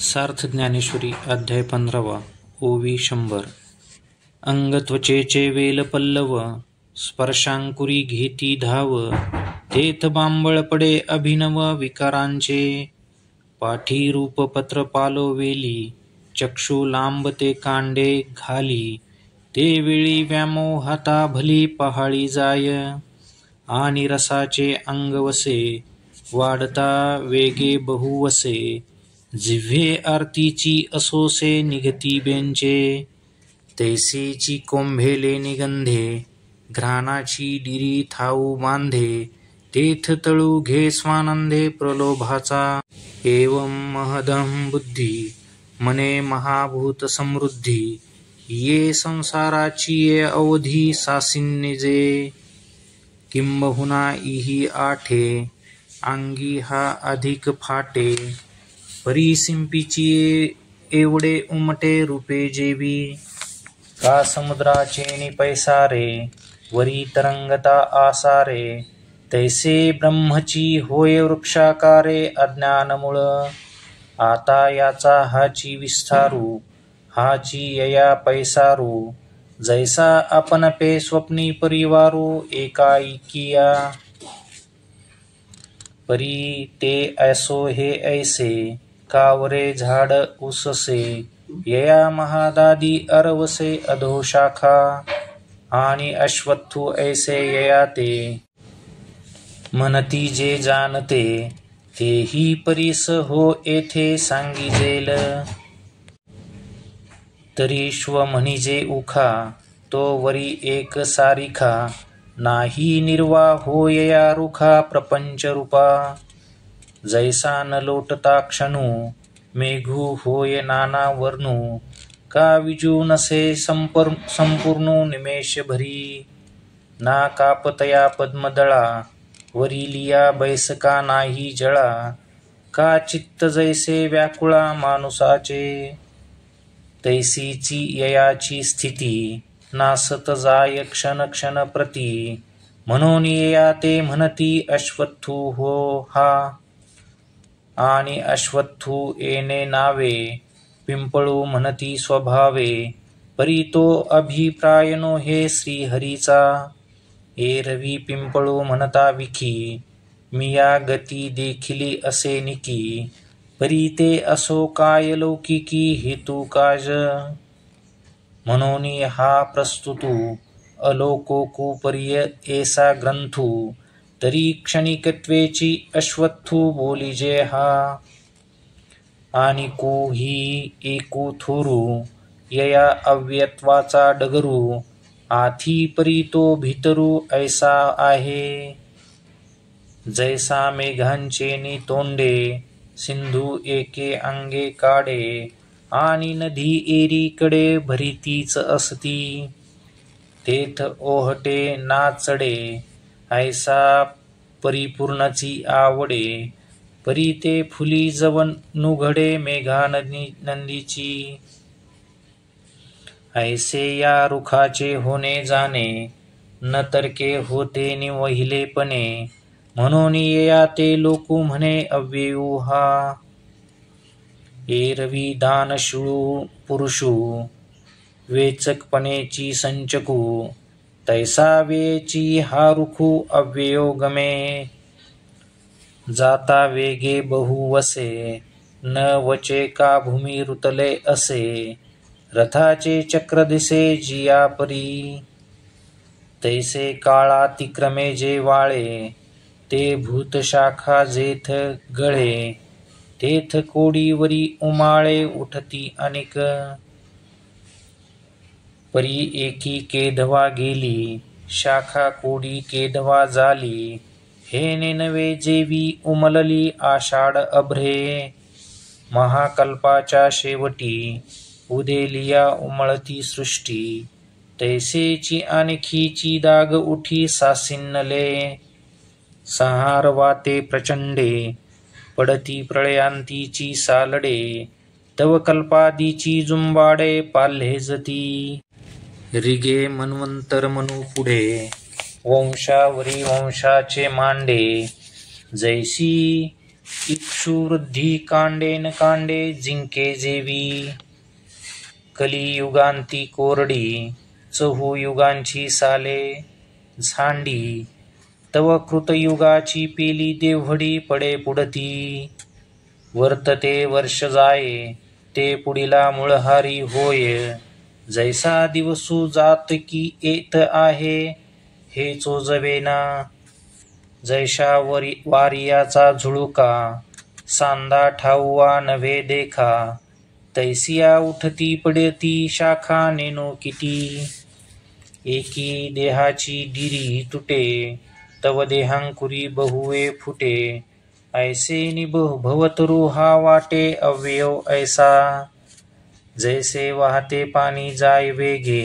सार्थ ज्ञानेश्वरी अध्याय 15 ओवी 100 अंगत्वचेचे वेल पल्लव स्पर्शांकुरी घेती धाव तेथ बांबळ पडे अभिनव विकारांचे पाठी रूप पत्र पालो वेली चक्षु लांब ते कांडे घाली ते वेळी व्यामोहाता भली पहाळी जाय आणि रसाचे अंग वसे वाढता वेगे बहुवसे जिव्हे आरतीची असोसे निघती बेंचे तैसेची कोंभेले निगंधे घ्राणाची डिरी थाऊ बांधे तेथ तळू घे स्वानंदे प्रलोभाचा एवं महदं बुद्धी मने महाभूत समृद्धी ये संसाराची ये अवधी सासिन्निजे किंबहुना इही आठे अंगी हा अधिक फाटे परिसिंपीची एवढे उमटे रूपे जेवी का समुद्राचे निपैसारे वरी तरंगता आसारे तैसे ब्रह्मची होय वृक्षाकारे अज्ञानमुळ आता याचा हाची विस्तारू हाची यया पैसारू जैसा आपण पे स्वप्नी परिवारू एकाईकिया परी ते ऐसो हे ऐसे कावरे झाड उससे यया महादादी अरवसे अधो शाखा आणि अश्वत्थू ऐसे यया ते म्हणती जे जाणते तेही परीस हो येथे सांगिजेल तरी श्व म्हणिजे उखा तो वरी एक सारिखा नाही निर्वाह होयया रुखा प्रपंच रूपा जैसा न लोटता क्षणू मेघू होय नाना वर्णू का विजू नसे संपूर्ण निमेष भरी ना कापतया पद्मदळा वरी लिया बैसका नाही जळा का चित्त जैसे व्याकुळा माणुसाचे तैसीची ययाची स्थिती नासत जाय क्षण क्षण प्रती म्हणून येया ते म्हणती अश्वत्थू हो हा आणि अश्वत्थू येणे नावे पिंपळू म्हणती स्वभावे परी तो अभिप्रायनो हे श्रीहरीचा एरवी पिंपळू म्हणता विखी मिया गती देखिली असे निकी परी ते असो काय लौकिकी हेतू काज म्हणून हा प्रस्तुतू अलोकोकू पर्य ऐसा ग्रंथू तरी क्षणिकत्वेची अश्वत्थू बोलिजे हा आणि को ही एकू थोरू यया अव्यत्वाचा डगरू आथी परी तो भितरू ऐसा आहे जैसा मेघांचे नि तोंडे सिंधू एके अंगे काढे आणि नदी एरीकडे भरीतीच असती तेथ ओहटे नाचडे ऐसा परिपूर्णची आवडे परी ते फुली जवन नुघडे मेघा नंदीची ऐसे या रुखाचे होणे जाणे न तरके होते नि वहिलेपणे म्हणून येया ते लोकू म्हणे अव्ययू हा एरवी दानशूळू पुरुषू वेचकपणेची संचकू तैसा वेची हा रुखू अव्ययो गमे जाता वेगे बहुवसे न वचे का भूमी रुतले असे रथाचे चक्र दिसे जिया परी तैसे काळातिक्रमे जे वाळे ते भूतशाखा जेथ गळे तेथ कोडीवरी उमाळे उठती अनेक परी एकी केधवा गेली शाखा कोडी केधवा झाली हे नेनवे जेवी उमलली आषाढ अभ्रे महाकल्पाच्या शेवटी उदेलिया उमळती सृष्टी तैसेची आणखीची दाग उठी सासिन्नले संहार वाते प्रचंडे पडती प्रळयांतीची सालडे तव कल्पादीची जुंबाडे पाल्हेजती रिगे मन्वंतर मनू पुढे वंशावरी वंशाचे मांडे जैसी इक्षु वृद्धी कांडेन कांडे जिंके जेवी, कलियुगांती कोरडी चहू युगांची साले झांडी, तव कृतयुगाची पेली देव्हडी पडे पुढती, वर्तते वर्ष जाये ते पुढीला मुळहारी होय, जैसा दिवसू जात की येत आहे हे चोजवेना, जैशा वारियाचा झुळुका सांदा ठाऊवा नव्हे देखा, तैसिया उठती पडती शाखा नेनो किती, एकी देहाची डिरी तुटे तव देहांकुरी बहुवे फुटे, ऐसे भवतरू हा वाटे अव्यव ऐसा, जैसे वाहते पाणी जाय वेगे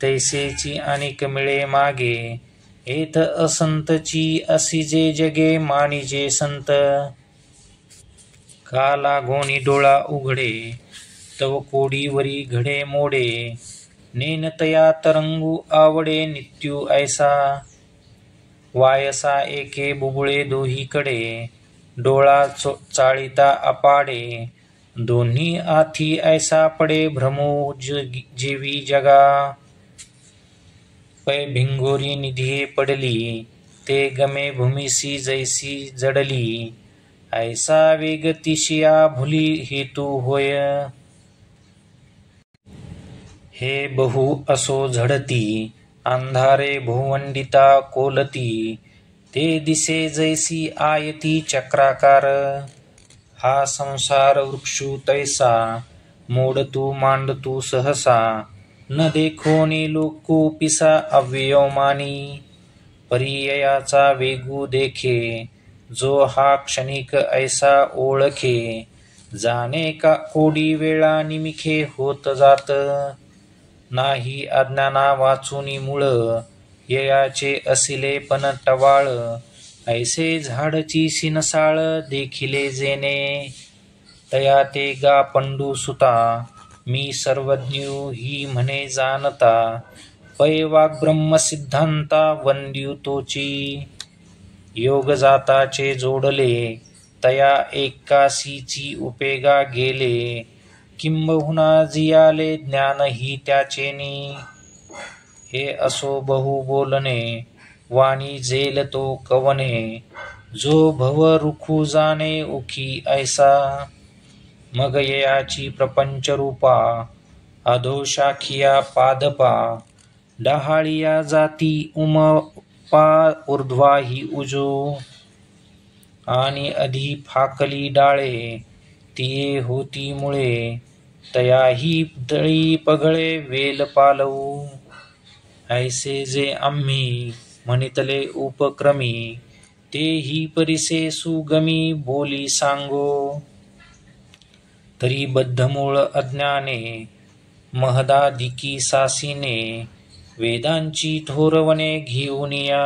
तैसेची अनेक मिळे मागे, एथ असंतची असी जे जगे मानिजे संत, का लागोनी डोळा उघडे तव कोडीवरी घडे मोडे, नेनतया तरंगू आवडे नित्यू ऐसा, वायसा एके बुबुळे दोहीकडे डोळा चाळीता अपाडे, दोन्ही आथी ऐसा पडे भ्रमो जेवी जगा, पै भिंगोरी निधिये पडली ते गमे भूमिसी जैसी जडली, ऐसा वेगतिशिया भुली हेतू होय, हे बहु असो झडती अंधारे भुवंडिता कोलती, ते दिसे जैसी आयती चक्राकार, हा संसार वृक्षू तैसा मोडतू मांडतू सहसा, न देखोनी लोकू पिसा अव्ययमानी, पर्ययाचा वेगू देखे जो हा क्षणिक ऐसा ओळखे, जाणे का कोडी वेळा निमिखे होत जात, नाही अज्ञाना वाचुनी मूळ ययाचे असिले पण टवाळ, ऐसे झाडची सिनसाळ देखिले जेने, तया ते गा पंडू सुता मी सर्वज्ञू ही म्हणे जाणता, पै वाग्ब्रह्म सिद्धांता वंद्यू तोची, योग जाताचे जोडले तया एकासीची उपेगा गेले, किंबहुना जियाले ज्ञान ही त्याचेनी, हे असो बहु बोलणे वाणी जेल तो कवने, जो भव रुखू जाणे उखी ऐसा, मग ययाची प्रपंच रूपा अधोशाखिया पादपा, डहाळिया जाती उमपा ऊर्ध्वा ही उजो, आणि अधि फाकली डाळे तिये होती मुळे, तया ही दळी पगळे वेल पालवू, ऐसे जे आम्ही म्हणितले उपक्रमी ते ही परिसे सुगमी बोली सांगो, तरी बद्धमूळ अज्ञाने महदाधिकी सासीने, वेदांची थोरवणे घेऊनिया,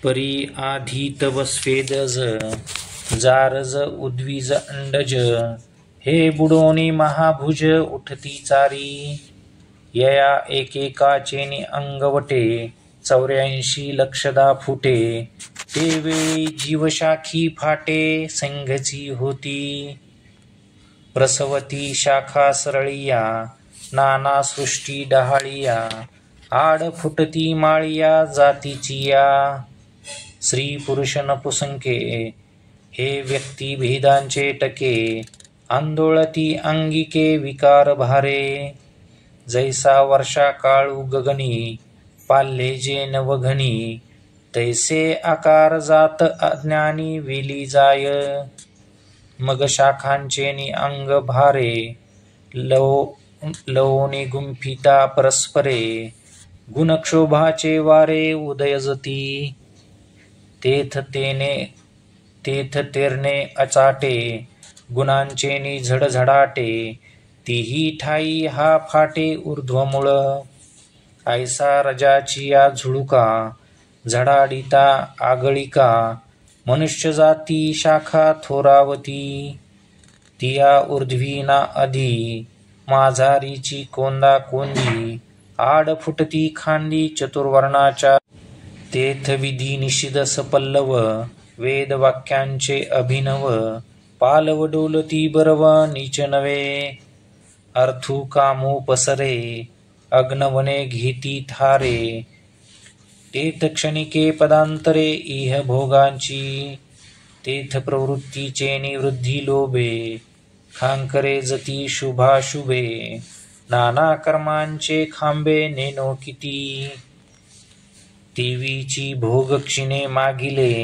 परी आधी तव स्वेदज जारज उद्विज अंडज, हे बुडोनी महाभुज उठती चारी, यया एकेकाचेनी अंगवटे 84 लक्षदा फुटे, ते वेळी जीवशाखी फाटे संघची होती, प्रसवती शाखा सरळिया नाना सृष्टी डहाळिया, आड फुटती माळिया जातीचिया, स्त्री पुरुष नपुसंके हे व्यक्ती भेदांचे टके, आंदोळती अंगिके विकार भारे, जैसा वर्षा काळू गगनी पाल्ले जे नवघनी, तैसे आकार जात अज्ञानी वेली जाय, मग शाखांचेनी अंग भारे लवोनी गुंफिता परस्परे, गुणक्षोभाचे वारे उदयजती, तेथ तेरणे अचाटे, गुणांचेनी झडझडाटे, तीही ठाई हा फाटे ऊर्ध्वमूळ, ऐसा रजाची या झुळुका झडाडिता आगळिका, मनुष्य जाती शाखा थोरावती, तिया ऊर्ध्वी ना अधि माझारीची कोंदा कोंदी, आड फुटती खांदी चतुर्वर्णाच्या, तेथ विधी निषिद सपल्लव वेदवाक्यांचे अभिनव पालव डोलती बरव नीच नवे अर्थू कामू पसरे अग्नवने घेती थारे तेथ क्षणिके पदांतरे इह भोगांची तेथ प्रवृत्तीचे निवृद्धी लोभे खांकरे जती शुभाशुभे नाना कर्मांचे खांबे नेनो किती देवीची भोग क्षिणे मागिले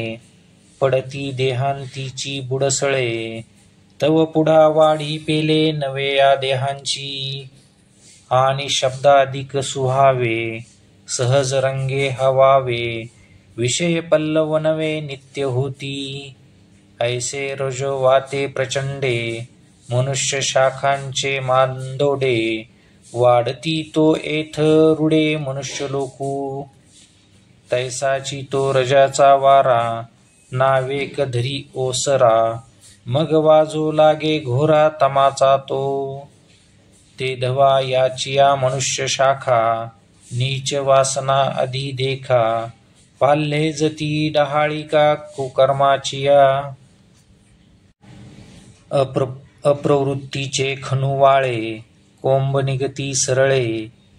पडती देहांतीची बुडसळे तव पुढा वाढी पेले नवे या देहांची आणि शब्दाधिक सुहावे सहज रंगे हवावे विषय पल्लव नवे नित्य होती ऐसे रजो वाते प्रचंडे मनुष्य शाखांचे मांदोडे वाढती तो एथ रुडे मनुष्य लोकू तैसाची तो रजाचा वारा नावेक धरी ओसरा मग वाजो लागे घोरा तमाचा तो ते धवा याचिया मनुष्य शाखा नीच वासना अधि देखा पाल्हे जती डहाळिका कुकर्माचिया अप्रवृत्तीचे खनुवाळे कोंब निगती सरळे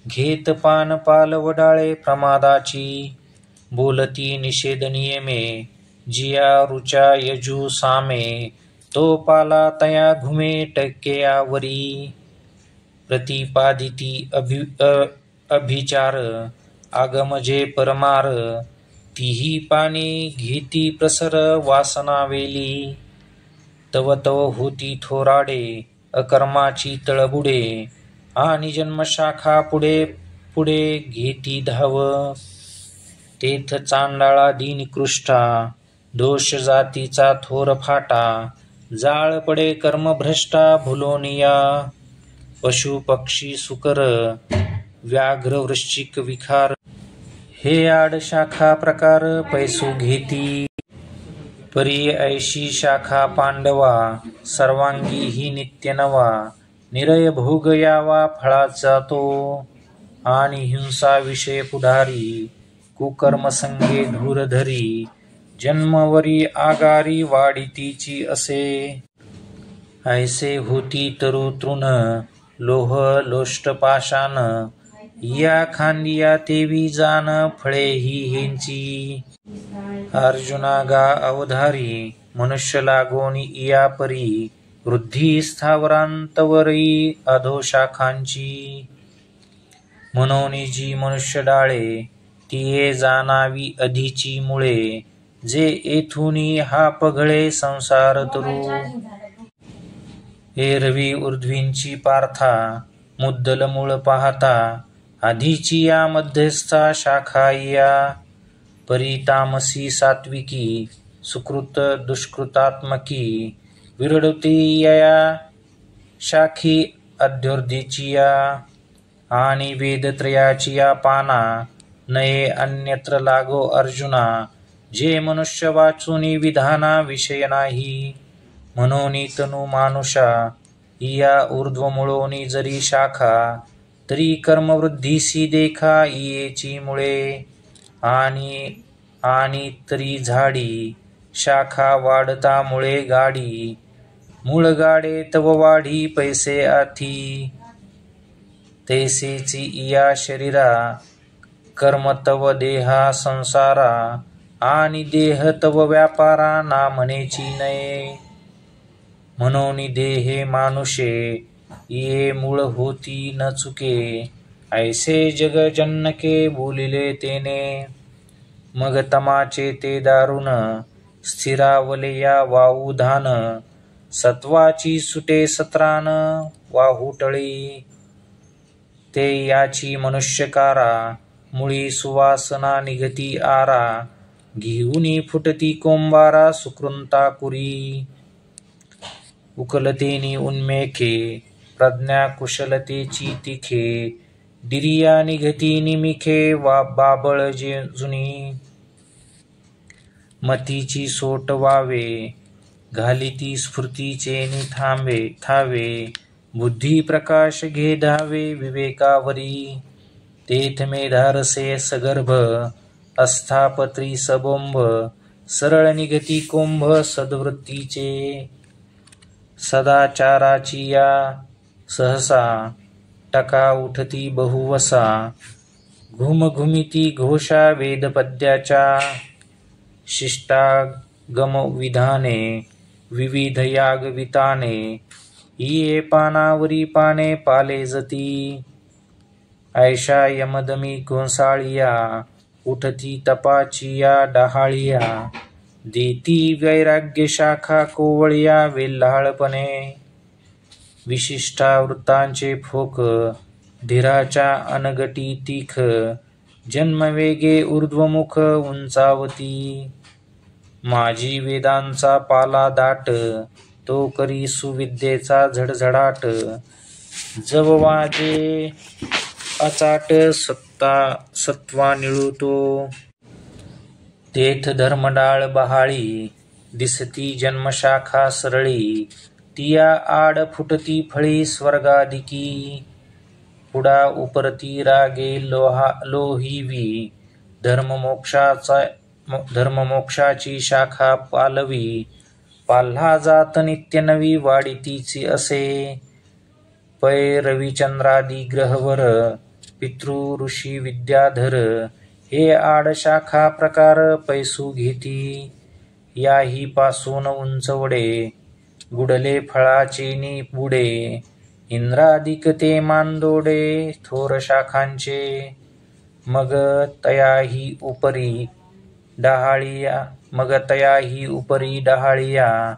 घेत पान पाल वडाळे प्रमादाची बोलती निषेध नियमे जिया रुचा यजू सामे तो पाला तया घुमे टक्केयावरी प्रतिपादिती अभिचार आगमजे परमार तीही पाणी घेती प्रसर वासना वेली तव तव होती थोराडे अकर्माची तळबुडे आणि जन्मशाखा पुढे पुढे घेती धाव तेथ चांडाळा दीनकृष्टा दोष जातीचा थोर फाटा जाळ पडे कर्मभ्रष्टा भुलोनिया पशु पक्षी सुकर व्याघ्र वृश्चिक विखार हे आड शाखा प्रकार पैसू घेती परी ऐशी शाखा पांडवा सर्वांगी ही नित्य नवा निरय भोग यावा फळाचा तो आणि हिंसा विषय पुढारी कुकर्म संगे धूरधरी जन्मवरी आगारी वाढीतीची असे ऐसे होती तरु तृण लोह लोष्ट पाषाण या खांदिया तेवी जाण फळे ही हेंची अर्जुना गा अवधारी मनुष्य लागोनी इया परी वृद्धी स्थावरांतवरी अधोशाखांची मनोनी जी मनुष्य डाळे तिये जाणावी अधिची मुळे जे येथुनी हा पघळे संसार तरू एरवी ऊर्ध्वींची पार्था मुद्दल मूळ पाहता आधीची या मध्यस्था शाखा या परितामसी सात्विकी सुकृत दुष्कृतात्मकी विरडती या शाखी अध्योर्धीची या आणि वेदत्रयाची या पाना नये अन्यत्र लागो अर्जुना जे मनुष्य वाचुनी विधाना विषय नाही मनोनी तनु मानुषा इया ऊर्ध्वमुळोनी जरी शाखा तरी कर्मवृद्धीसी देखा इयेची मुळे आणि तरी झाडी शाखा वाढता मुळे गाडी मूळ गाडे तव वाढी पैसे आथी तैसेची इया शरीरा कर्म तव देहा संसारा आणि देह तव व्यापारा ना म्हणेची नये मनोनी देहे मानुषे ये मूळ होती न चुके ऐसे जग जन्नके बोलिले तेने मग तमाचे ते दारुण स्थिरावले या वाऊधान सत्वाची सुटे सत्रान वाहुटळी ते याची मनुष्यकारा मुळी सुवासना निघती आरा घेऊनी फुटती कोंबारा सुकृंताकुरी उकलतेनी उन्मेखे प्रज्ञा कुशलतेची तिखे डिरिया निघती निमिखे वा बाबळ जे जुनी मतीची सोट वावे घालिती स्फूर्तीचे थावे बुद्धी प्रकाश घे धावे विवेकावरी तेथ मेधारसे सगर्भ अस्थापत्री सबोंब सरळ निगती कोंभ सद्वृत्तीचे, सदाचाराची या सहसा, टका उठती बहुवसा, घुमघुमिती घोषा वेदपद्याच्या, शिष्टागम विधाने, विविध यागविताने, ये पानावरी पाने पालेजती, ऐशा यमदमी घोसाळिया, उठती तपाचिया डहाळिया, देती वैराग्य शाखा कोवळिया वेल्हाळपणे, विशिष्टावृत्तांचे फोक, धीराच्या अनगटी तीख, जन्मवेगे ऊर्ध्वमुख उंचावती, माझी वेदांचा पाला दाट, तो करी सुविद्येचा झडझडाट, जव वाजे अचाट सत्वा निळुतो, तेथ धर्मडाळ बहाळी, दिसती जन्मशाखा सरळी, तिया आड फुटती फळी स्वर्गादिकी, पुढा उपरती रागे लोहिवी, धर्ममोक्षाची शाखा पालवी, पाल्हा जात नित्य नवी वाढीतीची असे, पै रविचंद्रादी ग्रहवर, पितृ ऋषी विद्याधर, हे आड शाखा प्रकार पैसू घेती, याही पासून उंचवडे, गुडले फळाचे नि पुढे, इंद्रादिक ते मानदोडे थोर शाखांचे, मग तयाही उपरी डहाळिया,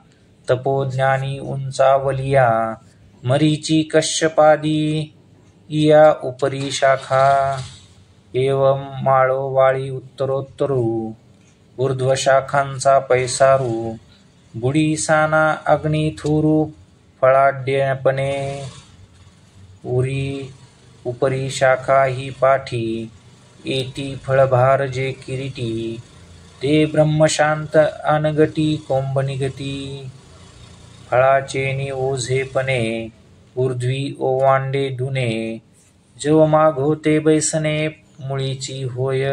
तपोज्ञानी उंचावलिया, मरीची कश्यपादी इया उपरी शाखा, एवं माळोवाळी उत्तरोत्तरू, ऊर्ध्व शाखांचा पैसारू, बुडी साना अग्निथुरू फळाढ्यपणे, उपरी शाखा ही पाठी, एती फळभार जे किरीटी, ते ब्रह्मशांत अनगटी कोंभ निगती, फळाचे नि ओझेपणे, ऊर्ध्वी ओवांडे धुने, जव मागोते बैसणे मुळीची होय.